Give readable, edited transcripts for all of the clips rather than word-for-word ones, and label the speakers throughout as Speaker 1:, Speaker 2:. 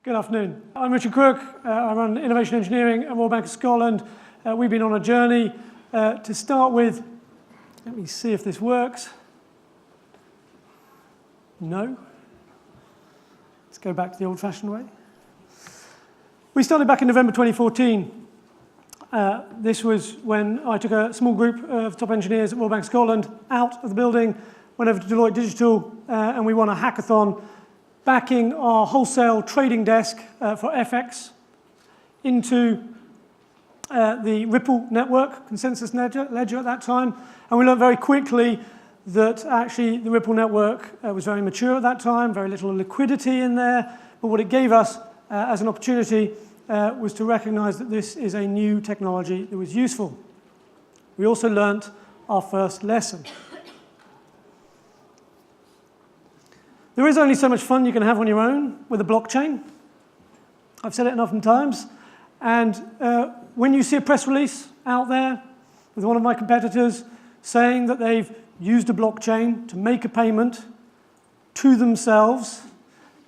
Speaker 1: Good afternoon. I'm Richard Crook. I run Innovation Engineering at Royal Bank of Scotland. We've been on a journey to start with. Let me see if this works. No. Let's go back to the old-fashioned way. We started back in November 2014. This was when I took a small group of top engineers at Royal Bank of Scotland out of the building, went over to Deloitte Digital, and we won a hackathon backing our wholesale trading desk for FX into the Ripple network, Consensus Ledger at that time. And we learned very quickly that actually the Ripple network was very mature at that time, very little liquidity in there. But what it gave us as an opportunity was to recognize that this is a new technology that was useful. We also learnt our first lesson. There is only so much fun you can have on your own with a blockchain. I've said it enough times. And when you see a press release out there with one of my competitors saying that they've used a blockchain to make a payment to themselves,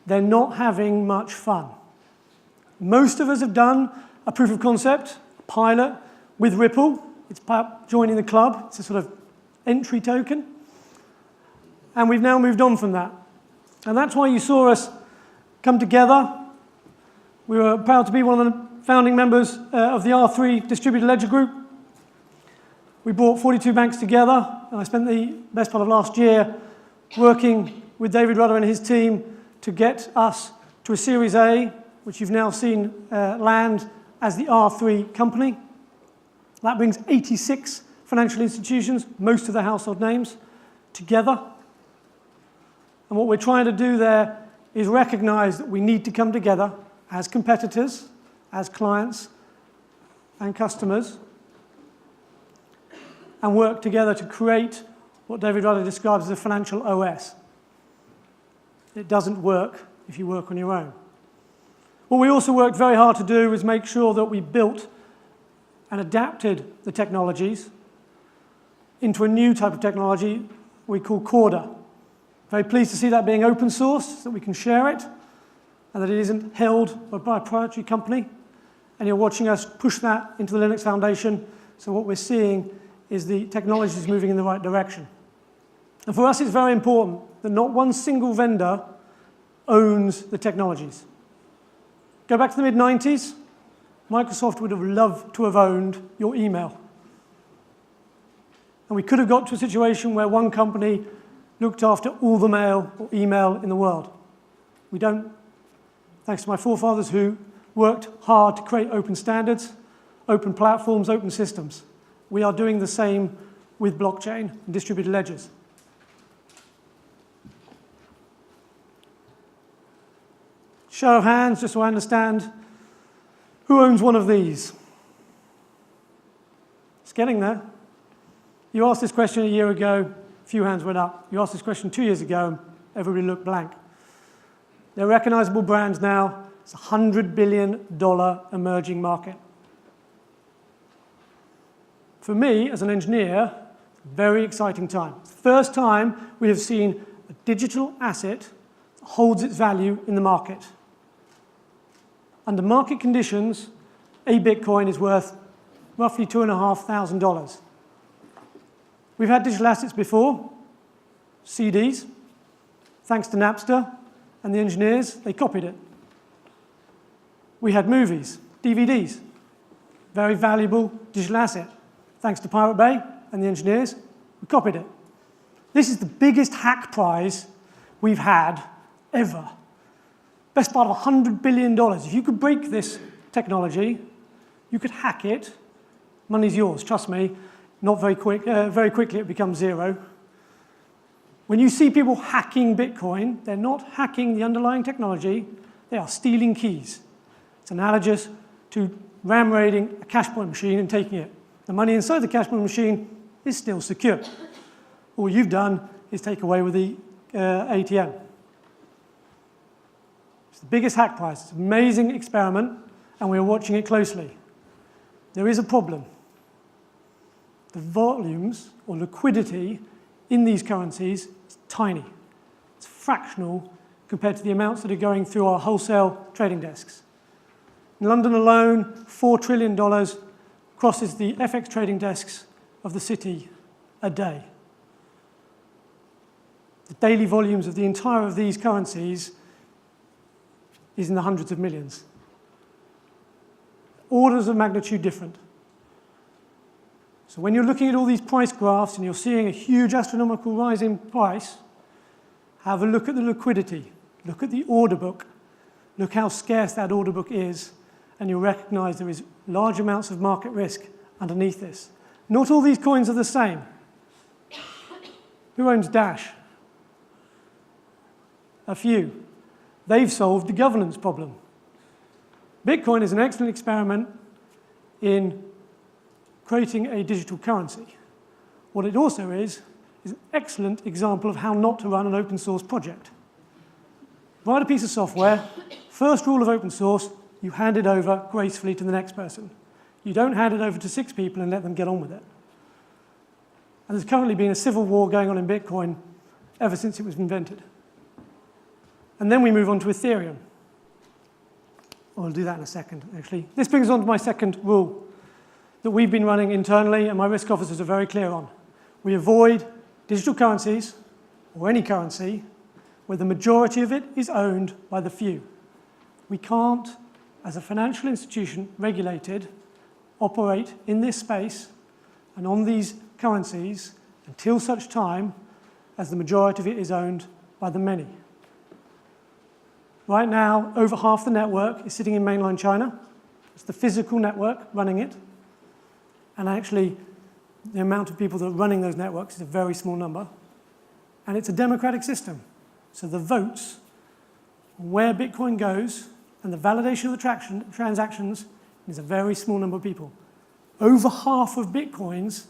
Speaker 1: they're not having much fun. Most of us have done a proof of concept, a pilot, with Ripple. It's about joining the club. It's a sort of entry token. And we've now moved on from that. And that's why you saw us come together. We were proud to be one of the founding members of the R3 Distributed Ledger Group. We brought 42 banks together, and I spent the best part of last year working with David Rudder and his team to get us to a Series A, which you've now seen land as the R3 company. That brings 86 financial institutions, most of the household names, together. And what we're trying to do there is recognize that we need to come together as competitors, as clients and customers, and work together to create what David Rudder describes as a financial OS. It doesn't work if you work on your own. What we also worked very hard to do was make sure that we built and adapted the technologies into a new type of technology we call Corda. Very pleased to see that being open source, so that we can share it, and that it isn't held by a proprietary company. And you're watching us push that into the Linux Foundation, so what we're seeing is the technology is moving in the right direction. And for us, it's very important that not one single vendor owns the technologies. Go back to the mid-90s, Microsoft would have loved to have owned your email. And we could have got to a situation where one company looked after all the mail or email in the world. We don't, thanks to my forefathers who worked hard to create open standards, open platforms, open systems. We are doing the same with blockchain and distributed ledgers. Show of hands, just so I understand. Who owns one of these? It's getting there. You asked this question a year ago. Few hands went up. You asked this question 2 years ago, and everybody looked blank. They're recognizable brands now. It's a $100 billion emerging market. For me, as an engineer, very exciting time. It's the first time we have seen a digital asset that holds its value in the market. Under market conditions, a Bitcoin is worth roughly $2,500. We've had digital assets before, CDs. Thanks to Napster and the engineers, they copied it. We had movies, DVDs, very valuable digital asset. Thanks to Pirate Bay and the engineers, we copied it. This is the biggest hack prize we've had ever. Best part of $100 billion. If you could break this technology, you could hack it, money's yours, trust me. Not very quick, very quickly it becomes zero. When you see people hacking Bitcoin, they're not hacking the underlying technology, they are stealing keys. It's analogous to ram raiding a cash point machine and taking it. The money inside the cash point machine is still secure. All you've done is take away with the ATM. It's the biggest hack prize. It's an amazing experiment, and we are watching it closely. There is a problem. The volumes or liquidity in these currencies is tiny. It's fractional compared to the amounts that are going through our wholesale trading desks. In London alone, $4 trillion crosses the FX trading desks of the city a day. The daily volumes of the entire of these currencies is in the hundreds of millions. Orders of magnitude different. So when you're looking at all these price graphs and you're seeing a huge astronomical rise in price, have a look at the liquidity, look at the order book, look how scarce that order book is, and you'll recognize there is large amounts of market risk underneath this. Not all these coins are the same. Who owns Dash? A few. They've solved the governance problem. Bitcoin is an excellent experiment in creating a digital currency. What it also is an excellent example of how not to run an open source project. Write a piece of software, first rule of open source, you hand it over gracefully to the next person. You don't hand it over to 6 people and let them get on with it. And there's currently been a civil war going on in Bitcoin ever since it was invented. And then we move on to Ethereum. I'll do that in a second, actually. This brings us on to my second rule that we've been running internally and my risk officers are very clear on. We avoid digital currencies, or any currency, where the majority of it is owned by the few. We can't, as a financial institution regulated, operate in this space and on these currencies until such time as the majority of it is owned by the many. Right now, over half the network is sitting in mainland China. It's the physical network running it. And actually, the amount of people that are running those networks is a very small number. And it's a democratic system. So the votes, where Bitcoin goes, and the validation of the transactions is a very small number of people. Over half of Bitcoins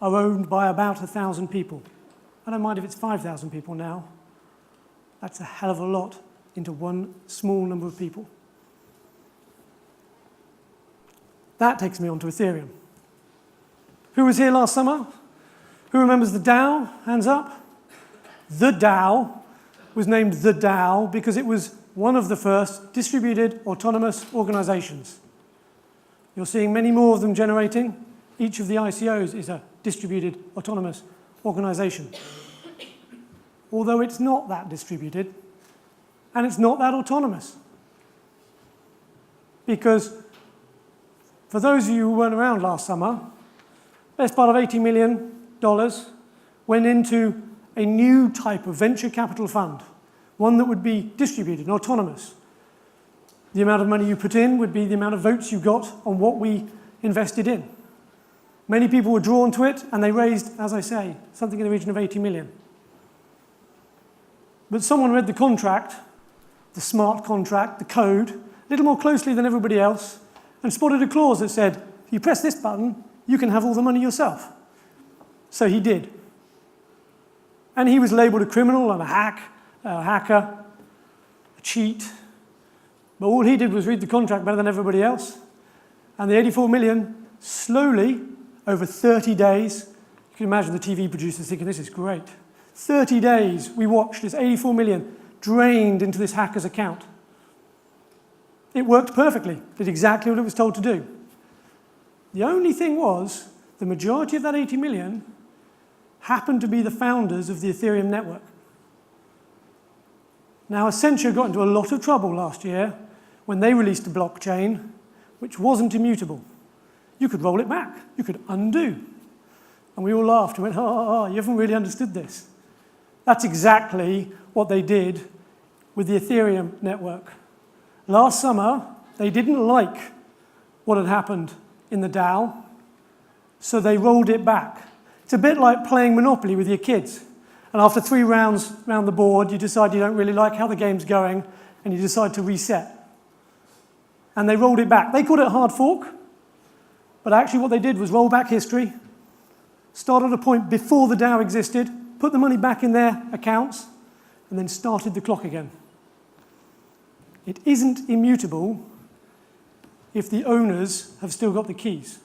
Speaker 1: are owned by about 1,000 people. I don't mind if it's 5,000 people now. That's a hell of a lot into one small number of people. That takes me on to Ethereum. Who was here last summer? Who remembers the DAO? Hands up. The DAO was named the DAO because it was one of the first distributed autonomous organizations. You're seeing many more of them generating. Each of the ICOs is a distributed autonomous organization. Although it's not that distributed, and it's not that autonomous. Because for those of you who weren't around last summer, best part of $80 million went into a new type of venture capital fund, one that would be distributed and autonomous. The amount of money you put in would be the amount of votes you got on what we invested in. Many people were drawn to it, and they raised, as I say, something in the region of 80 million. But someone read the contract, the smart contract, the code, a little more closely than everybody else, and spotted a clause that said, if you press this button, you can have all the money yourself. So he did. And he was labeled a criminal and a hacker, a cheat. But all he did was read the contract better than everybody else. And the 84 million, slowly, over 30 days, you can imagine the TV producers thinking, this is great. 30 days, we watched as 84 million drained into this hacker's account. It worked perfectly, did exactly what it was told to do. The only thing was, the majority of that 80 million happened to be the founders of the Ethereum network. Now, Accenture got into a lot of trouble last year when they released a blockchain which wasn't immutable. You could roll it back, you could undo. And we all laughed and went, you haven't really understood this. That's exactly what they did with the Ethereum network. Last summer, they didn't like what had happened in the DAO, so they rolled it back. It's a bit like playing Monopoly with your kids. And after 3 rounds around the board, you decide you don't really like how the game's going, and you decide to reset. And they rolled it back. They called it a hard fork, but actually what they did was roll back history, start at a point before the DAO existed, put the money back in their accounts, and then started the clock again. It isn't immutable if the owners have still got the keys.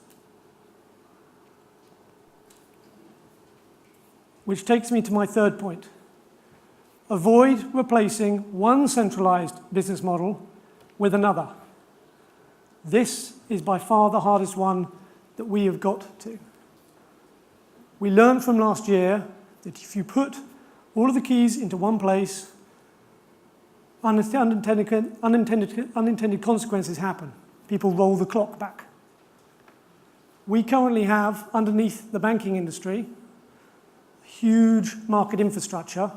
Speaker 1: Which takes me to my third point. avoid replacing one centralized business model with another. This is by far the hardest one that we have got to. We learned from last year that if you put all of the keys into one place, unintended consequences happen. People roll the clock back. We currently have, underneath the banking industry, huge market infrastructure,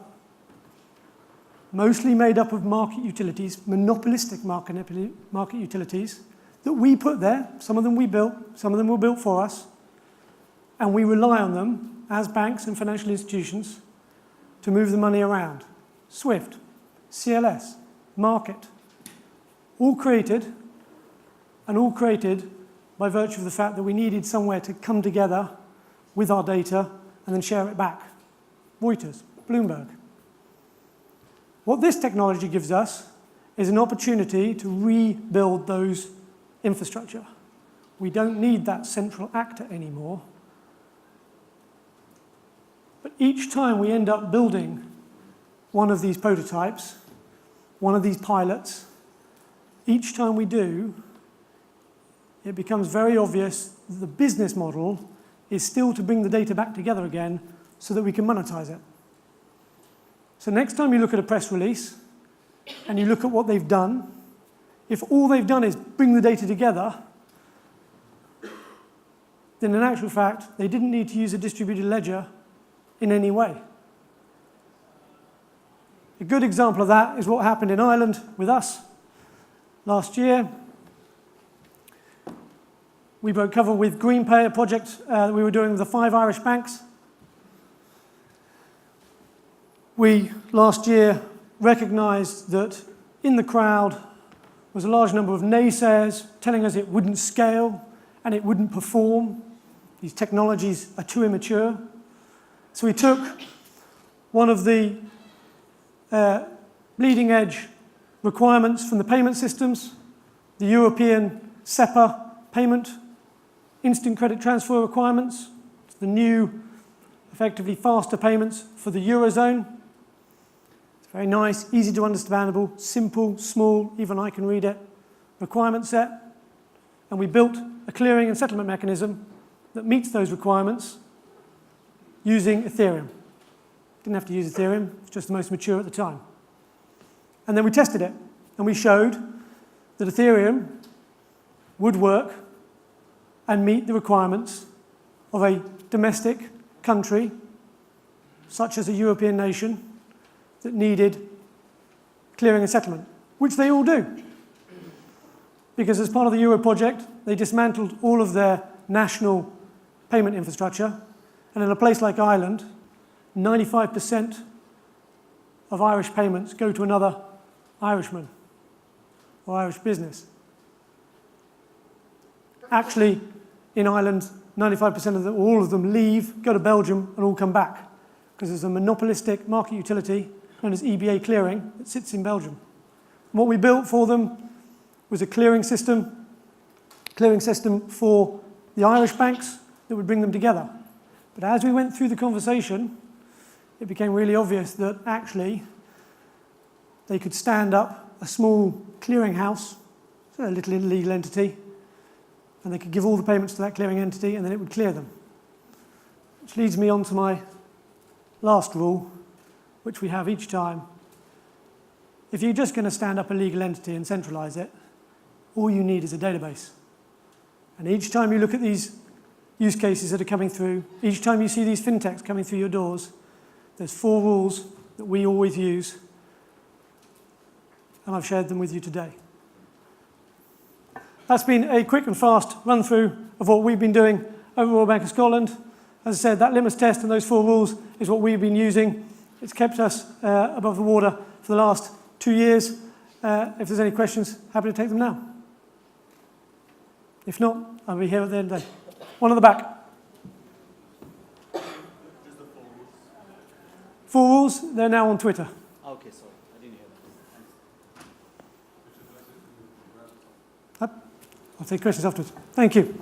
Speaker 1: mostly made up of market utilities, monopolistic market utilities, that we put there. Some of them we built, some of them were built for us, and we rely on them as banks and financial institutions to move the money around. SWIFT, CLS, Market, all created by virtue of the fact that we needed somewhere to come together with our data and then share it back. Reuters, Bloomberg. What this technology gives us is an opportunity to rebuild those infrastructure. We don't need that central actor anymore. But each time we end up building one of these prototypes, one of these pilots, each time we do, it becomes very obvious that the business model is still to bring the data back together again so that we can monetize it. So next time you look at a press release and you look at what they've done, if all they've done is bring the data together, then in actual fact, they didn't need to use a distributed ledger in any way. A good example of that is what happened in Ireland with us last year. We broke cover with GreenPay, a project that we were doing with the 5 Irish banks. We, last year, recognized that in the crowd was a large number of naysayers telling us it wouldn't scale and it wouldn't perform. These technologies are too immature. So we took one of the bleeding edge requirements from the payment systems, the European SEPA payment, instant credit transfer requirements, the new, effectively faster payments for the Eurozone. It's very nice, easy to understandable, simple, small, even I can read it, requirement set. And we built a clearing and settlement mechanism that meets those requirements using Ethereum. Didn't have to use Ethereum, it's just the most mature at the time. And then we tested it, and we showed that Ethereum would work and meet the requirements of a domestic country, such as a European nation, that needed clearing and settlement, which they all do. Because as part of the Euro project, they dismantled all of their national payment infrastructure, and in a place like Ireland, 95% of Irish payments go to another Irishman or Irish business. Actually, in Ireland, 95% of them, all of them leave, go to Belgium, and all come back, because there's a monopolistic market utility known as EBA clearing that sits in Belgium. And what we built for them was a clearing system for the Irish banks that would bring them together. But as we went through the conversation, it became really obvious that actually they could stand up a small clearing house, so a little illegal entity, and they could give all the payments to that clearing entity, and then it would clear them. Which leads me on to my last rule, which we have each time. If you're just going to stand up a legal entity and centralize it, all you need is a database. And each time you look at these use cases that are coming through, each time you see these fintechs coming through your doors, there's 4 rules that we always use, and I've shared them with you today. That's been a quick and fast run-through of what we've been doing over Royal Bank of Scotland. As I said, that litmus test and those 4 rules is what we've been using. It's kept us above the water for the last 2 years. If there's any questions, happy to take them now. If not, I'll be here at the end of the day. One at the back. 4 rules, they're now on Twitter.
Speaker 2: Okay, sorry, I didn't hear that.
Speaker 1: I'll take questions afterwards. Thank you.